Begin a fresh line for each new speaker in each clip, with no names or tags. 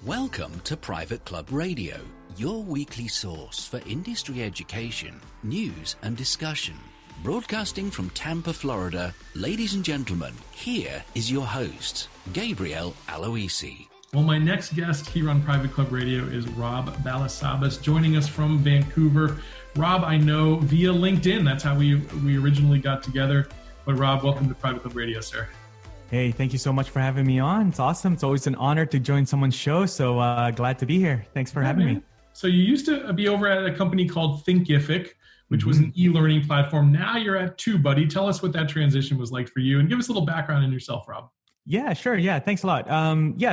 Welcome to Private Club Radio, your weekly source for industry education, news and discussion. Broadcasting from Tampa, Florida, ladies and gentlemen, here is your host, Gabriel Aloisi.
Well, my next guest here on Private Club Radio is Rob Balasabas, joining us from Vancouver. Rob, I know via LinkedIn. That's how we originally got together. But Rob, welcome to Private Club Radio, sir.
Hey, thank you so much for having me on. It's awesome. It's always an honor to join someone's show. So glad to be here. Thanks for having me.
So you used to be over at a company called Thinkific, which was an e-learning platform. Now you're at TubeBuddy. Tell us what that transition was like for you, and give us a little background on yourself, Rob.
Yeah, sure. Yeah, thanks a lot.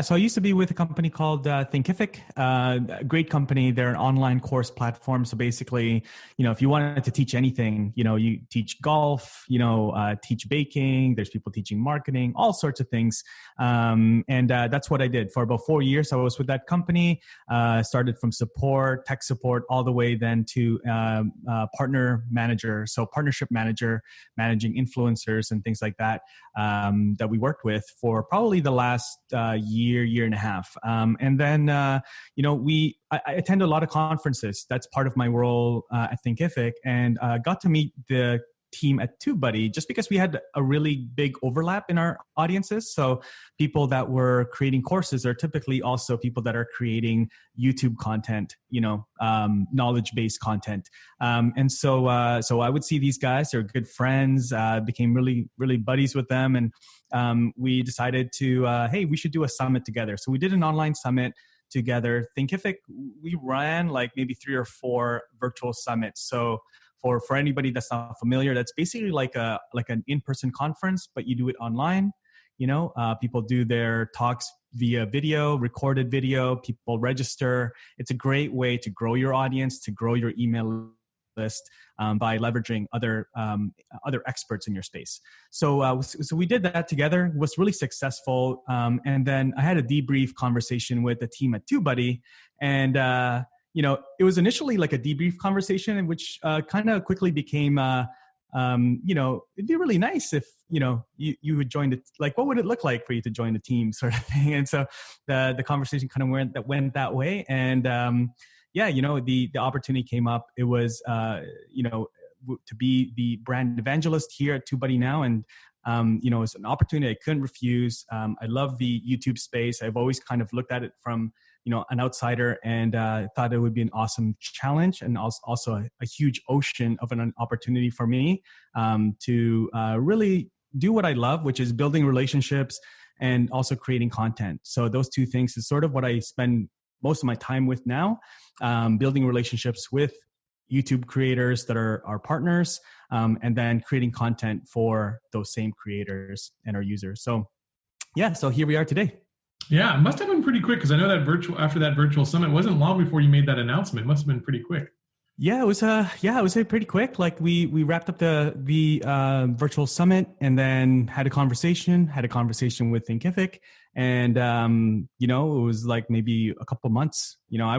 So I used to be with a company called Thinkific, a great company. They're an online course platform. So basically, if you wanted to teach anything, you teach golf, teach baking, there's people teaching marketing, all sorts of things. And that's what I did for about 4 years. I was with that company, started from support, tech support, all the way then to partner manager. So partnership manager, managing influencers and things like that, that we worked with for probably the last year and a half. And then, I attend a lot of conferences. That's part of my role at Thinkific, and got to meet the team at TubeBuddy just because we had a really big overlap in our audiences. So people that were creating courses are typically also people that are creating YouTube content, knowledge-based content. And so I would see these guys, they're good friends, became really, really buddies with them. And we decided to, hey, we should do a summit together. So we did an online summit together. Thinkific, we ran like maybe 3 or 4 virtual summits. So for anybody that's not familiar, that's basically like an in-person conference, but you do it online. People do their talks via video, recorded video, people register. It's a great way to grow your audience, to grow your email list by leveraging other experts in your space. So we did that together. It was really successful. And then I had a debrief conversation with the team at TubeBuddy, and it was initially like a debrief conversation, in which kind of quickly became, it'd be really nice if, you would join like, what would it look like for you to join the team sort of thing. And so the conversation kind of went that way. And, the opportunity came up. It was, to be the brand evangelist here at TubeBuddy now. And, it's an opportunity I couldn't refuse. I love the YouTube space. I've always kind of looked at it from, an outsider, and thought it would be an awesome challenge, and also a huge ocean of an opportunity for me to really do what I love, which is building relationships and also creating content. So those two things is sort of what I spend most of my time with now, building relationships with YouTube creators that are our partners, and then creating content for those same creators and our users. So here we are today.
Yeah, it must have been pretty quick, because I know that after that virtual summit, it wasn't long before you made that announcement. It must have been pretty quick.
Yeah, it was pretty quick. Like we wrapped up the virtual summit, and then had a conversation with Thinkific, and it was like maybe a couple months. I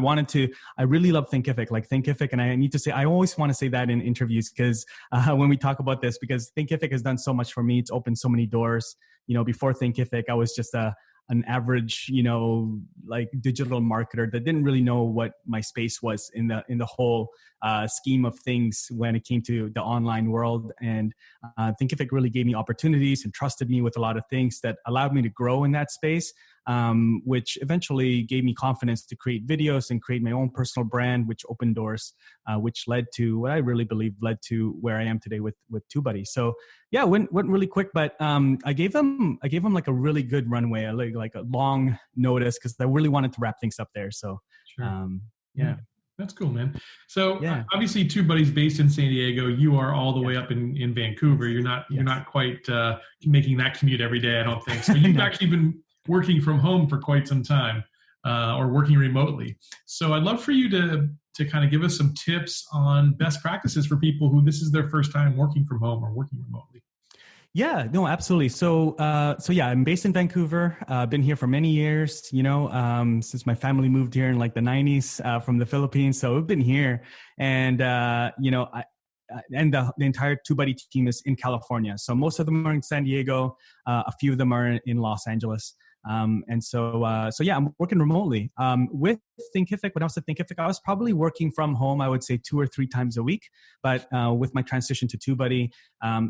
really love Thinkific, and I need to say, I always want to say that in interviews, because when we talk about this, because Thinkific has done so much for me. It's opened so many doors. Before Thinkific, I was just an average, digital marketer that didn't really know what my space was in the whole scheme of things when it came to the online world. And Thinkific really gave me opportunities and trusted me with a lot of things that allowed me to grow in that space, which eventually gave me confidence to create videos and create my own personal brand, which opened doors, which led to what I really believe led to where I am today with TubeBuddy. So yeah, it went really quick, but I gave them like a really good runway, like a long notice, because I really wanted to wrap things up there. So
sure. Yeah. That's cool, man. So obviously TubeBuddy's based in San Diego. You are all the way up in Vancouver. You're not quite making that commute every day, I don't think. So you've actually been working from home for quite some time, or working remotely. So I'd love for you to kind of give us some tips on best practices for people who this is their first time working from home or working remotely.
Yeah, no, absolutely. So I'm based in Vancouver. Been here for many years, since my family moved here in like the 90s from the Philippines. So we've been here, and and the entire TubeBuddy team is in California. So most of them are in San Diego. A few of them are in Los Angeles. So yeah, I'm working remotely. With Thinkific, when I was at Thinkific, I was probably working from home, I would say 2 or 3 times a week. But with my transition to TubeBuddy,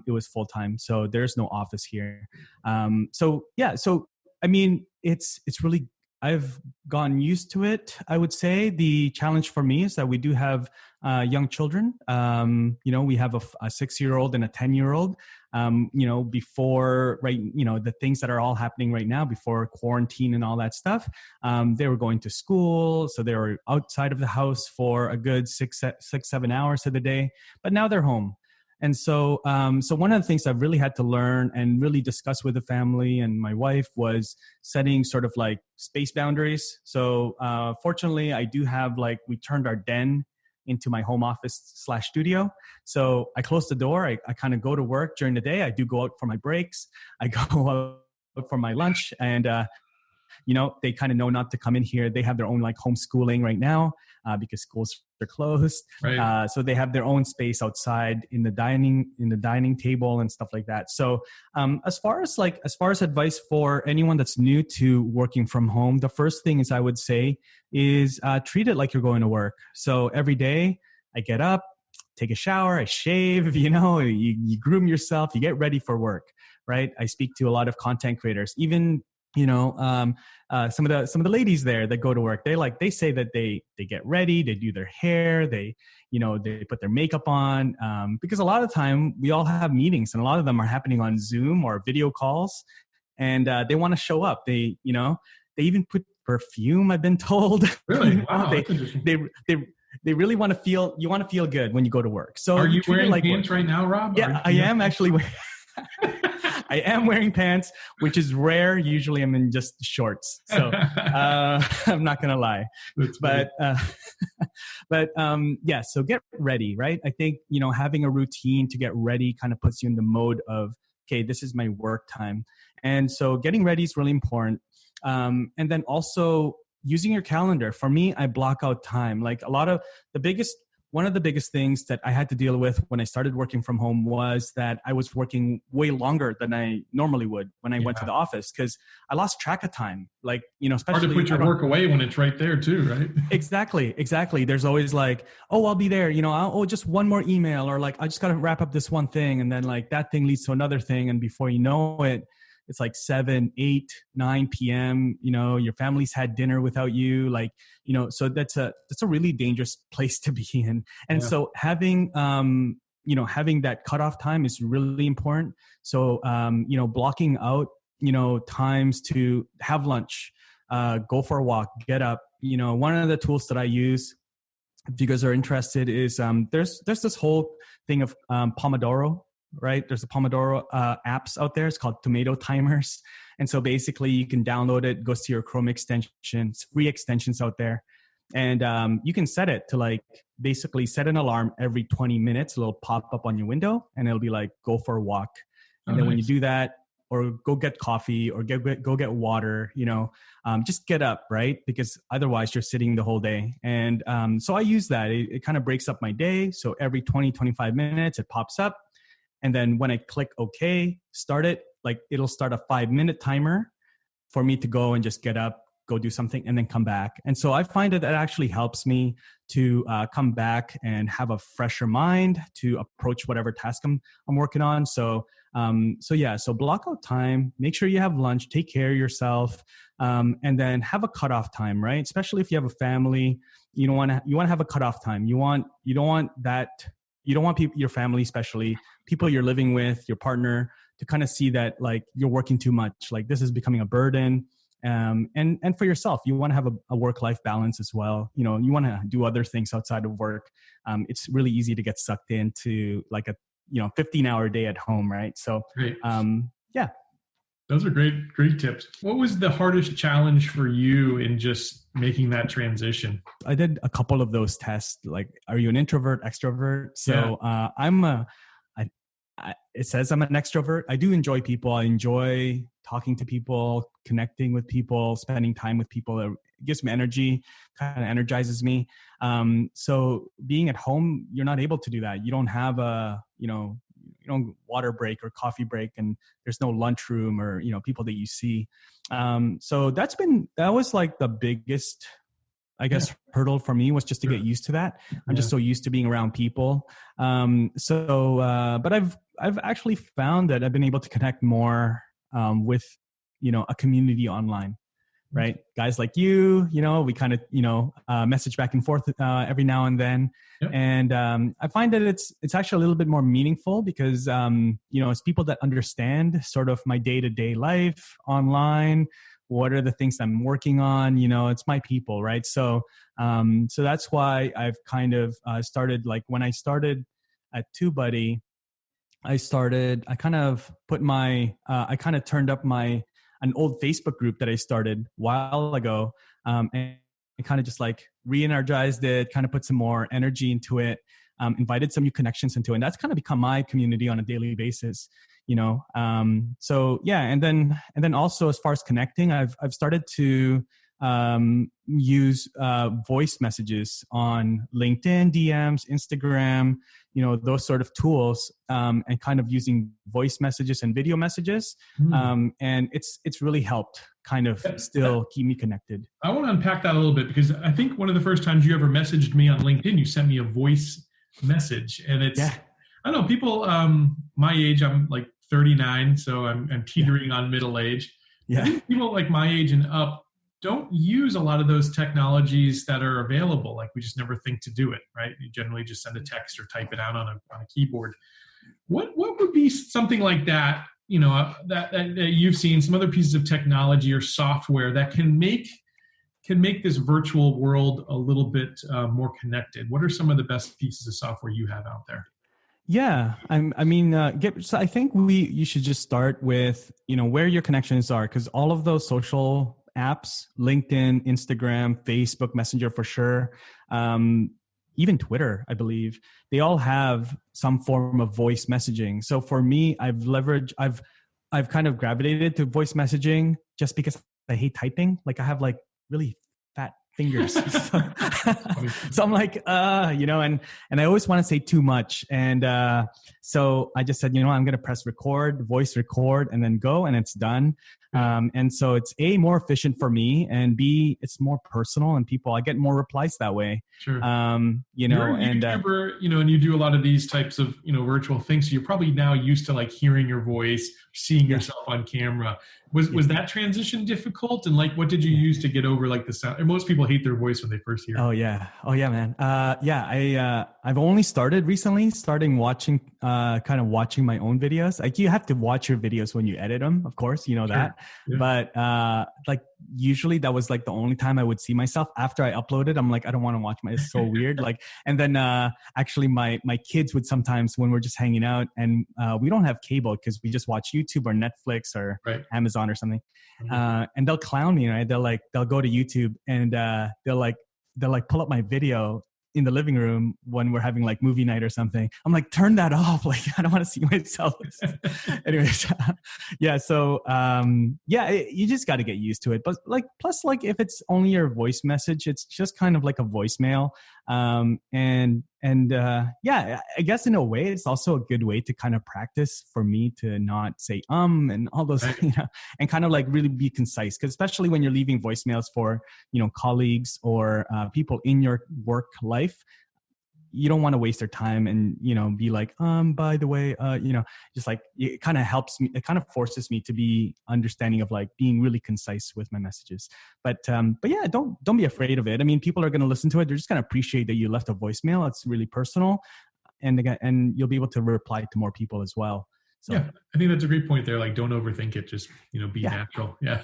it was full time. So there's no office here. So I mean, it's really, I've gotten used to it. I would say the challenge for me is that we do have young children. We have a 6-year-old and a 10-year-old. Before, right, the things that are all happening right now before quarantine and all that stuff, they were going to school. So they were outside of the house for a good 6-7 hours of the day, but now they're home. And so one of the things I've really had to learn and really discuss with the family and my wife was setting sort of like space boundaries. So fortunately, I do have, like, we turned our den into my home office / studio. So I close the door. I kind of go to work during the day. I do go out for my breaks. I go out for my lunch, and they kind of know not to come in here. They have their own like homeschooling right now because schools are closed.
Right.
So they have their own space outside in the dining table and stuff like that. So as far as advice for anyone that's new to working from home, the first thing is I would say is treat it like you're going to work. So every day I get up, take a shower, I shave, you groom yourself, you get ready for work, right? I speak to a lot of content creators, even some of the ladies there that go to work, they say that they get ready, they do their hair, they put their makeup on, because a lot of the time we all have meetings and a lot of them are happening on Zoom or video calls, and they want to show up. They even put perfume, I've been told.
Really? Wow.
They really want to feel, you want to feel good when you go to work. So
are you wearing pants right now, Rob?
Yeah, I am actually wearing I am wearing pants, which is rare. Usually I'm in just shorts. So I'm not going to lie. So get ready, right? I think, having a routine to get ready kind of puts you in the mode of, okay, this is my work time. And so getting ready is really important. And then also using your calendar. For me, I block out time. Like one of the biggest things that I had to deal with when I started working from home was that I was working way longer than I normally would when I went to the office, because I lost track of time. Like, especially
hard to put your work away when it's right there too, right?
Exactly. There's always like, oh, I'll be there. Just one more email, or like, I just got to wrap up this one thing. And then like that thing leads to another thing. And before you know it, it's like 7, 8, 9 p.m. Your family's had dinner without you. Like, so that's a really dangerous place to be in. And so having that cutoff time is really important. So, blocking out, times to have lunch, go for a walk, get up. One of the tools that I use, if you guys are interested, is there's this whole thing of Pomodoro. Right? There's a Pomodoro apps out there. It's called Tomato Timers. And so basically you can download it, goes to your Chrome extensions, free extensions out there. And you can set it to like basically set an alarm every 20 minutes. It'll pop up on your window and it'll be like, go for a walk. And then when you do that, or go get coffee or go get water, just get up, right? Because otherwise you're sitting the whole day. And so I use that. It kind of breaks up my day. So every 20, 25 minutes, it pops up. And then when I click OK, start it, like it'll start a 5-minute timer for me to go and just get up, go do something, and then come back. And so I find that actually helps me to come back and have a fresher mind to approach whatever task I'm working on. So block out time, make sure you have lunch, take care of yourself, and then have a cutoff time, right? Especially if you have a family, you want to have a cutoff time. You don't want your family, especially people you're living with, your partner, to kind of see that like you're working too much, like this is becoming a burden. And for yourself, you want to have a work-life balance as well. You want to do other things outside of work. It's really easy to get sucked into like a 15-hour day at home, right? So,
great.
Yeah.
Those are great tips. What was the hardest challenge for you in just making that transition?
I did a couple of those tests. Like, are you an introvert, extrovert? So it says I'm an extrovert. I do enjoy people. I enjoy talking to people, connecting with people, spending time with people. It gives me energy, kind of energizes me. So being at home, you're not able to do that. You don't have water break or coffee break, and there's no lunchroom or, people that you see. So that was like the biggest, I guess, hurdle for me, was just to get used to that. I'm just so used to being around people. But I've actually found that I've been able to connect more with, a community online, right? Guys like you, we kind of, message back and forth every now and then. Yep. And I find that it's actually a little bit more meaningful because, it's people that understand sort of my day-to-day life online. What are the things I'm working on? It's my people, right? So that's why I've kind of started, like when I started at TubeBuddy, I kind of turned up an old Facebook group that I started a while ago, and kind of just like re-energized it, kind of put some more energy into it, invited some new connections into it. And that's kind of become my community on a daily basis, So yeah. And then also, as far as connecting, I've started to use voice messages on LinkedIn DMs, Instagram, those sort of tools, and kind of using voice messages and video messages. And it's really helped kind of still keep me connected.
I want to unpack that a little bit, because I think one of the first times you ever messaged me on LinkedIn, you sent me a voice message, and it's, I don't know, people my age, I'm like 39, so I'm teetering on middle age. I think people like my age and up don't use a lot of those technologies that are available. Like, we just never think to do it, right? You generally just send a text or type it out on a keyboard. What would be something like that, that you've seen, some other pieces of technology or software that can make this virtual world a little bit more connected? What are some of the best pieces of software you have out there?
Yeah, so I think you should just start with, where your connections are, because all of those social apps, LinkedIn, Instagram, Facebook Messenger for sure, even Twitter, I believe, they all have some form of voice messaging. So for me, I've kind of gravitated to voice messaging just because I hate typing. Like, I have like really fat fingers. So I'm like, and I always want to say too much. And so I just said, I'm going to press record, voice record, and then go, and it's done. And so it's A, more efficient for me, and B, it's more personal, and I get more replies that way.
Sure. You're a YouTuber, and you do a lot of these types of, virtual things. So you're probably now used to like hearing your voice, seeing yourself on camera. Was that transition difficult? And like, what did you use to get over like the sound? And most people hate their voice when they first hear it.
Oh yeah, man. I've only started recently, watching my own videos. Like, you have to watch your videos when you edit them, of course, that. Yeah. But like, usually that was like the only time I would see myself after I uploaded. I'm like, I don't want to watch it's so weird. Like, and then actually my kids would sometimes, when we're just hanging out, and we don't have cable because we just watch YouTube or Netflix or Amazon or something, and they'll clown me, right? They'll go to YouTube, and they'll pull up my video in the living room when we're having like movie night or something. I'm like, turn that off. Like, I don't want to see myself. Anyways, yeah. So, you just got to get used to it. But like, plus like, if it's only your voice message, it's just kind of like a voicemail. I guess in a way, it's also a good way to kind of practice for me to not say, and all those, and kind of like really be concise. Cause especially when you're leaving voicemails for, colleagues or people in your work life, you don't want to waste their time and, be like, by the way, just like, it kind of helps me, it kind of forces me to be understanding of like being really concise with my messages. But yeah, don't be afraid of it. I mean, people are going to listen to it. They're just going to appreciate that you left a voicemail. It's really personal, and you'll be able to reply to more people as well. So,
yeah, I think that's a great point there. Like, don't overthink it. Just, be natural. Yeah.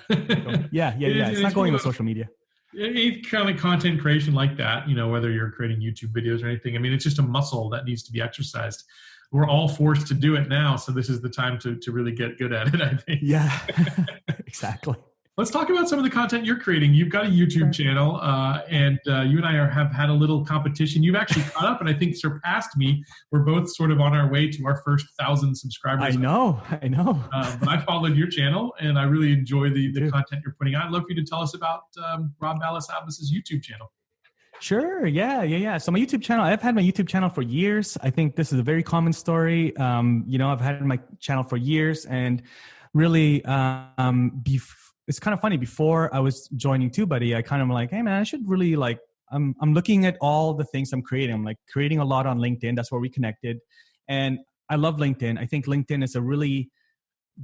yeah. It's not going with social media.
Any kind of content creation like that, whether you're creating YouTube videos or anything, I mean, it's just a muscle that needs to be exercised. We're all forced to do it now. So this is the time to really get good at it, I think.
Yeah, exactly.
Let's talk about some of the content you're creating. You've got a YouTube channel, and you and I have had a little competition. You've actually caught up and I think surpassed me. We're both sort of on our way to our first 1,000 subscribers.
I know.
But I followed your channel, and I really enjoy the content you're putting out. I'd love for you to tell us about Rob Balasabas' YouTube channel.
Sure. Yeah. So my YouTube channel, I've had my YouTube channel for years. I think this is a very common story. I've had my channel for years, and really, it's kind of funny. Before I was joining TubeBuddy, I kind of like, hey man, I should really like, I'm looking at all the things I'm creating. I'm like creating a lot on LinkedIn. That's where we connected. And I love LinkedIn. I think LinkedIn is a really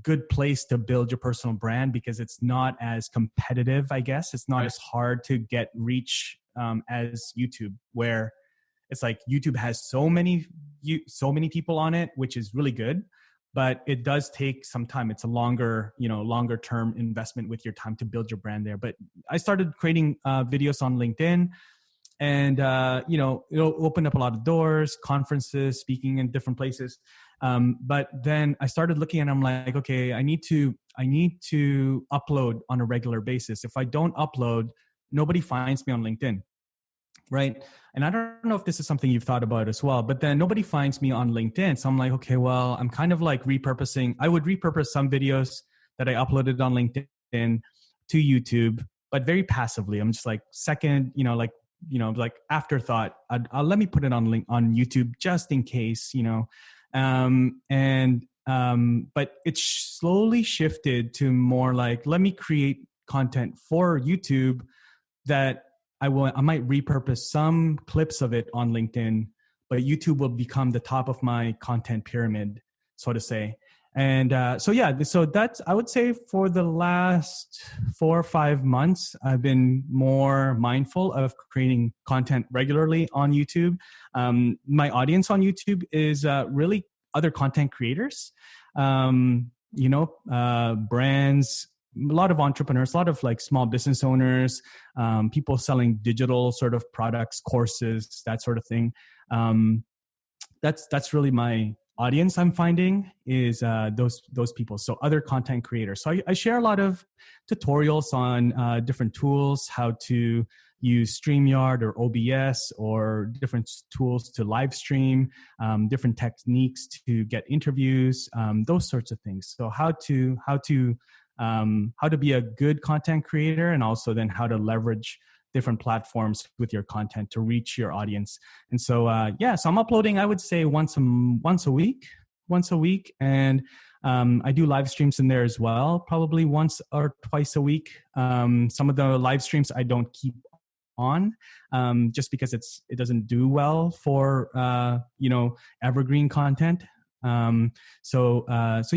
good place to build your personal brand because it's not as competitive, I guess. It's not as hard to get reach as YouTube, where it's like YouTube has so many people on it, which is really good, but it does take some time. It's a longer term investment with your time to build your brand there. But I started creating videos on LinkedIn, and it'll open up a lot of doors, conferences, speaking in different places. But then I started looking, and I'm like, okay, I need to upload on a regular basis. If I don't upload, nobody finds me on LinkedIn, right? And I don't know if this is something you've thought about as well, but then nobody finds me on LinkedIn. So I'm like, okay, well, I'm kind of like I would repurpose some videos that I uploaded on LinkedIn to YouTube, but very passively. I'm just like like afterthought. I'll let me put it on YouTube just in case, but it slowly shifted to more like, let me create content for YouTube that I might repurpose some clips of it on LinkedIn, but YouTube will become the top of my content pyramid, so to say. And so that's, I would say for the last 4 or 5 months, I've been more mindful of creating content regularly on YouTube. My audience on YouTube is really other content creators, brands, a lot of entrepreneurs, a lot of like small business owners, people selling digital sort of products, courses, that sort of thing. That's really my audience. I'm finding is those people. So other content creators. So I share a lot of tutorials on different tools, how to use StreamYard or OBS or different tools to live stream, different techniques to get interviews, those sorts of things. So how to be a good content creator, and also then how to leverage different platforms with your content to reach your audience. And so, so I'm uploading, I would say once a week, and I do live streams in there as well, probably once or twice a week. Some of the live streams I don't keep on, just because it doesn't do well for evergreen content. So it's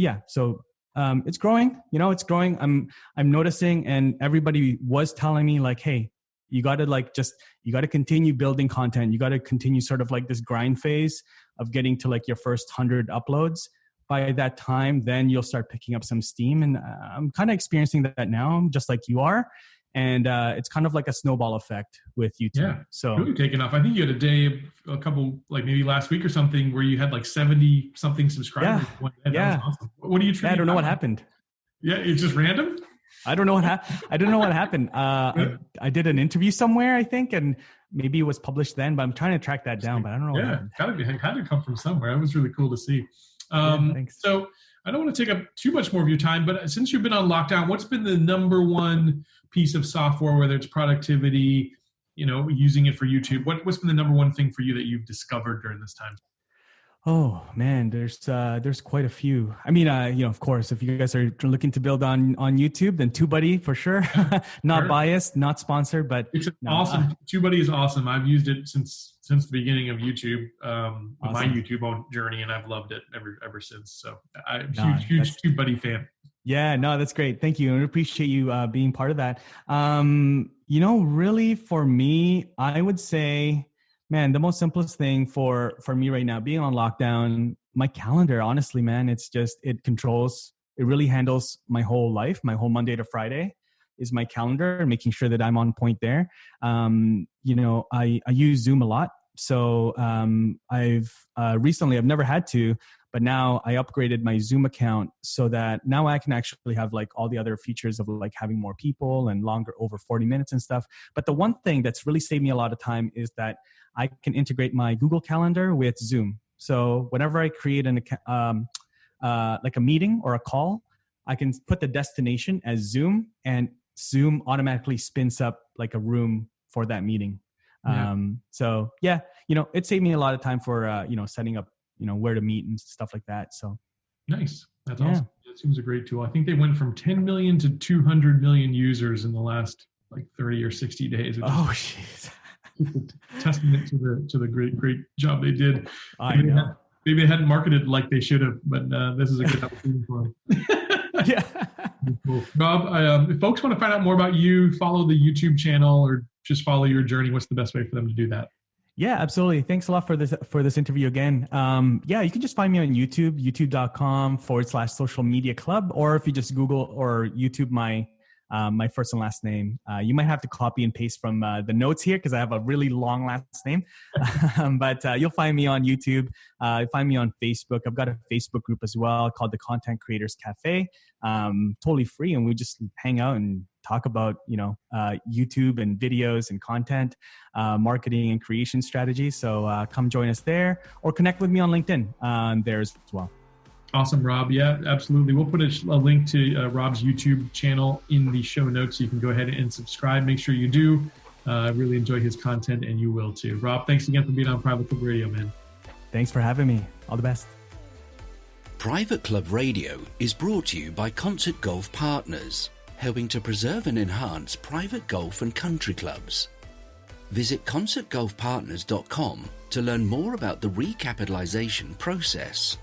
growing. It's growing. I'm noticing, and everybody was telling me like, hey, you got to continue building content. You got to continue sort of like this grind phase of getting to like your first 100 uploads. By that time, then you'll start picking up some steam. And I'm kind of experiencing that now, just like you are. And it's kind of like a snowball effect with YouTube.
Yeah,
so
really taking off. I think you had a day, a couple, like maybe last week or something, where you had like 70 something subscribers.
Yeah.
That was awesome. What do you?
I don't know what happened.
Yeah, it's just random.
I don't know what happened. I did an interview somewhere, I think, and maybe it was published then, but I'm trying to track that down. But I don't know.
Yeah, had to come from somewhere. It was really cool to see.
Thanks.
So I don't want to take up too much more of your time, but since you've been on lockdown, what's been the number one piece of software, whether it's productivity, using it for YouTube? What's been the number one thing for you that you've discovered during this time?
Oh man, there's quite a few. I mean, of course, if you guys are looking to build on YouTube, then TubeBuddy for sure. Not biased, not sponsored, but
it's awesome. TubeBuddy is awesome. I've used it since the beginning of YouTube, awesome. My YouTube own journey, and I've loved it ever since. So I'm huge TubeBuddy fan.
Yeah, no, that's great. Thank you. I appreciate you being part of that. Really for me, I would say, man, the most simplest thing for me right now, being on lockdown, my calendar, honestly, man, it really handles my whole life. My whole Monday to Friday is my calendar, and making sure that I'm on point there. I use Zoom a lot. So I've never had to, but now I upgraded my Zoom account so that now I can actually have like all the other features of like having more people and longer, over 40 minutes and stuff. But the one thing that's really saved me a lot of time is that I can integrate my Google Calendar with Zoom. So whenever I create like a meeting or a call, I can put the destination as Zoom, and Zoom automatically spins up like a room for that meeting. So yeah, it saved me a lot of time for, setting up, where to meet and stuff like that. So
nice. That's awesome. It seems a great tool. I think they went from 10 million to 200 million users in the last like 30 or 60 days.
Oh, jeez.
Testament to the great job they did. Maybe they hadn't marketed like they should have, but this is a good opportunity for them.
Yeah.
Cool. Rob, if folks want to find out more about you, follow the YouTube channel, or just follow your journey, what's the best way for them to do that?
Yeah, absolutely. Thanks a lot for this interview again. You can just find me on YouTube, youtube.com/social media club, or if you just Google or YouTube my first and last name. You might have to copy and paste from the notes here because I have a really long last name. But you'll find me on YouTube. You'll find me on Facebook. I've got a Facebook group as well called the Content Creators Cafe. Totally free, and we just hang out and talk about YouTube and videos and content, marketing and creation strategies. So come join us there, or connect with me on LinkedIn there as well.
Awesome, Rob. Yeah, absolutely. We'll put a link to Rob's YouTube channel in the show notes, so you can go ahead and subscribe. Make sure you do. Really enjoy his content, and you will too. Rob, thanks again for being on Private Club Radio, man.
Thanks for having me. All the best.
Private Club Radio is brought to you by Concert Golf Partners, helping to preserve and enhance private golf and country clubs. Visit concertgolfpartners.com to learn more about the recapitalization process.